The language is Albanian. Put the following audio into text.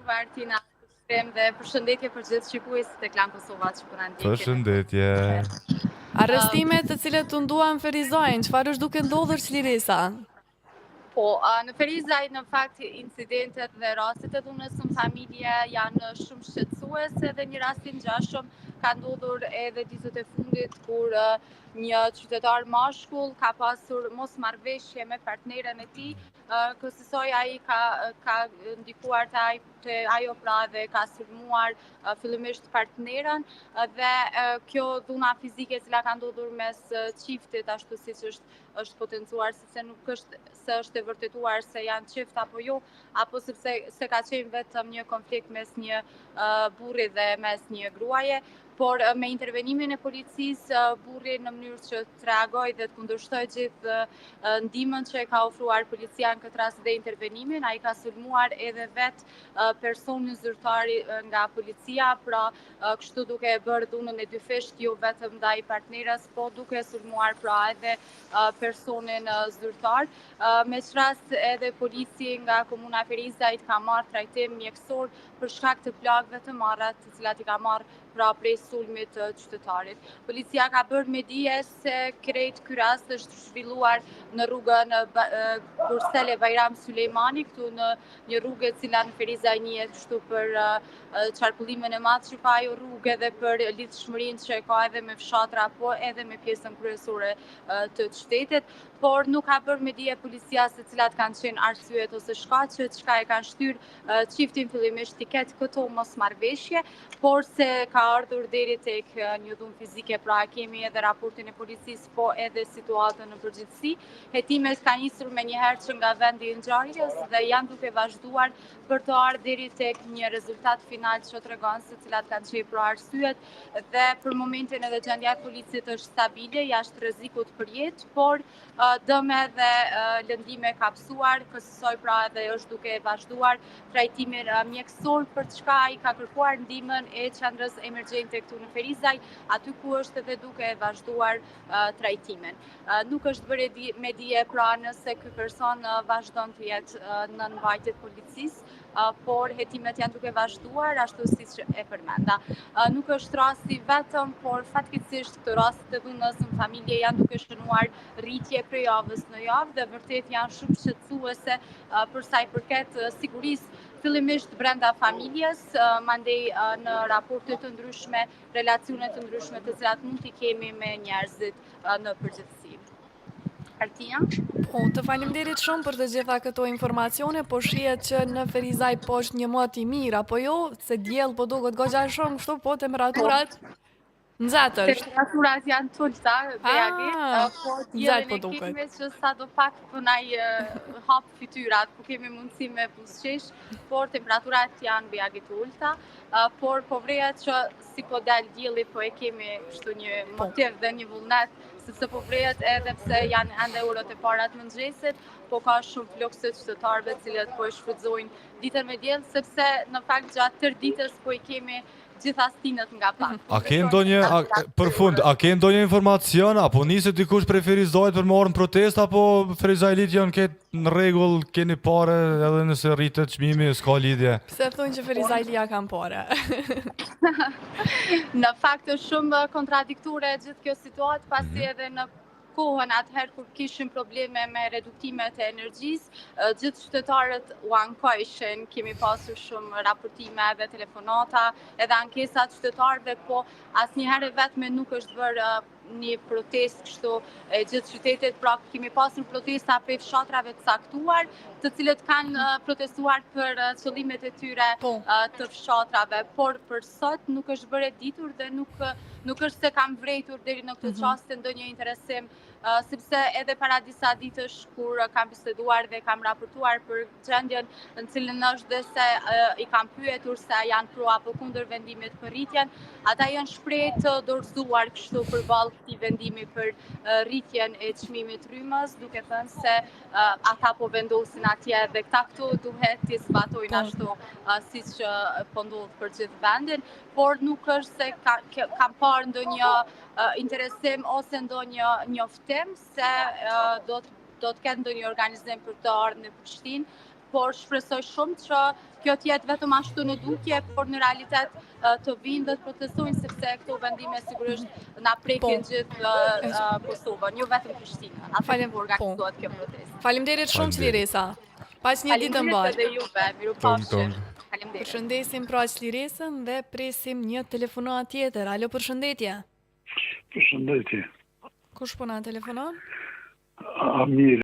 juve Artina dhe përshëndetje për gjithë shikuesit e Klan Kosova që po na ndjekin. Përshëndetje. Arrestimet të cilët u nduan Ferizajnë, çfarë është duke ndodhur Çlirisa? Po, në Ferizaj, në fakt, incidentet dhe rastet e dhunës në familje janë shumë shqetësuese dhe një rast i ngjashëm ka ndodhur edhe ditët e fundit kur një qytetar mashkull ka pasur mosmarrveshje me partneren e tij, kësaj ai ka ndikuar te ajo pra dhe ka sulmuar fillimisht partneren dhe kjo dhuna fizike e cila ka ndodhur mes çiftit ashtu siç është potencuar se nuk është e vërtetuar se janë çift apo jo, apo sepse se ka qenë vetëm një konflikt mes një burri dhe mes një gruaje, por me intervenimin e policisë, burri në mënyrë që të reagojë dhe të kundërshtoj gjithë ndihmën që e ka ofruar policia në këtë rast dhe intervenimin, ai ka sulmuar edhe vetë personin zyrtari nga policia, pra kështu duke e bërë dhunën e dyfisht jo vetëm ndaj partneres, po duke sulmuar pra edhe personin zyrtar. Me që rast edhe polici nga komuna Ferizajt ka marrë trajtim mjekësor për shkak të plagëve të marra të cilat i ka marrë pra prej sulmit të qytetarit. Policia ka bërë me dije se krejt ky rast është zhvilluar në rrugën Kursele Bajram Sulejmani, këtu në një rrugë e cila në Ferizaj njihet kështu për çarkullimin e madh që ka ajo rrugë dhe për lidhshmërinë që ka edhe me fshatra po edhe me pjesën kryesore të qytetit, por nuk ka bërë me dije policia se cilat kanë qenë arsyet ose shkaqet çka e kanë shtyrë çiftin fillimisht të ketë këto mosmarrveshje, por se ka ardhur deri tek një dhunë fizike, pra kemi edhe raportin e policisë, po edhe situatën në përgjithësi. Hetimet kanë nisur menjëherë që nga vendi i ngjarjes dhe janë duke vazhduar për të ardhur deri tek një rezultat final që tregon se cilat kanë qenë pra arsyet dhe për momentin edhe gjendja e policisë është stabile, jashtë rrezikut për jetë, por dëme dhe lëndime kapsuar, kësaj pra edhe është duke vazhduar trajtimin mjekësor për çka ai ka kërkuar ndihmën e qendrës emergjente këtu në Ferizaj, aty ku është edhe duke vazhduar trajtimin. Nuk është bërë me dije pra nëse ky person vazhdon të jetë në mbajtje të policisë, por hetimet janë duke vazhduar ashtu siç e përmenda. Nuk është rasti vetëm, por fatkeqësisht këto raste të dhunës në familje janë duke shënuar rritje prej javës në javë dhe vërtet janë shumë shqetësuese për sa i përket sigurisë fillimisht brenda familjes, mandej në raporte të ndryshme, relacione të ndryshme të cilat mund t'i kemi me njerëzit në përgjithësi. Artia? Po, të faleminderit shumë për të gjitha këto informacione, po shihet që në Ferizaj po është një mot i mirë, apo jo, se diell po duket goxha shumë, kështu po temperaturat nxatësh. Temperaturat janë të ulta, Beagi, po diellin e kemi që sadopak po na hap fytyrat, po kemi mundësi me buzëqesh, por temperaturat janë Beagi të ulta, por po vrehet që si po dal dielli po e kemi kështu një motiv dhe një vullnet, sepse po vrehet edhe pse janë ende orët e para të mëngjesit, po ka shumë flokse qytetarëve të cilët po e shfrytëzojnë ditën me diell, sepse në fakt gjatë tërë ditës po i kemi gjithastinët nga pak. A ke ndonjë informacion, apo niset dikush prej Ferizajt për marrën protest, apo Ferizajlit janë këtë në rregull, keni parë edhe nëse rritet çmimi, s'ka lidhje? Pse thonë që Ferizajlia kanë parë? Në fakt është shumë kontradiktore gjithë kjo situatë, pasi edhe në kohën atëherë kur kishim probleme me reduktimet e energjisë, gjithë qytetarët u ankojshin, kemi pasur shumë raportime dhe telefonata, edhe ankesa të qytetarëve, po asnjëherë vetëm nuk është bërë një protest kështu e gjithë qytetit, pra kemi pasur protesta prej fshatrave të caktuar, të cilët kanë protestuar për qëllimet e tyre të fshatrave, por për sot nuk është bërë e ditur dhe nuk është se kam vrejtur deri në këtë çast ndonjë interesim, sepse edhe para disa ditësh kur kam biseduar dhe kam raportuar për gjendjen në cilën është dhe se i kam pyetur se janë pro apo kundër vendimit për rritjen, ata janë shpreh të dorëzuar kështu përballë këtij vendimi për rritjen e çmimit rrymës, duke thënë se ata po vendosin atje dhe këtu duhet të zbatojnë ashtu siç po ndodh për gjithë vendin, por nuk është se kam parë ndonjë interesim ose ndonjë njoftim se do të ketë ndonjë organizim për të ardhur në Prishtinë, por shpresoj shumë që kjo t'jetë vetëm ashtu në dukje, por në realitet të vinë dhe të protestojnë, sepse këto vendime sigurisht na prekin gjithë Kosovën, jo vetëm Prishtinën. Atë ku organizohet kjo protestë. Faleminderit shumë Çliresa. Pas një ditë të mbarë. Faleminderit edhe juve, mirupafshim. Faleminderit. Përshëndesim pra Çliresën dhe presim një telefonat tjetër. Alo, përshëndetje. Përshëndetje. Kush po na telefonon? Amir.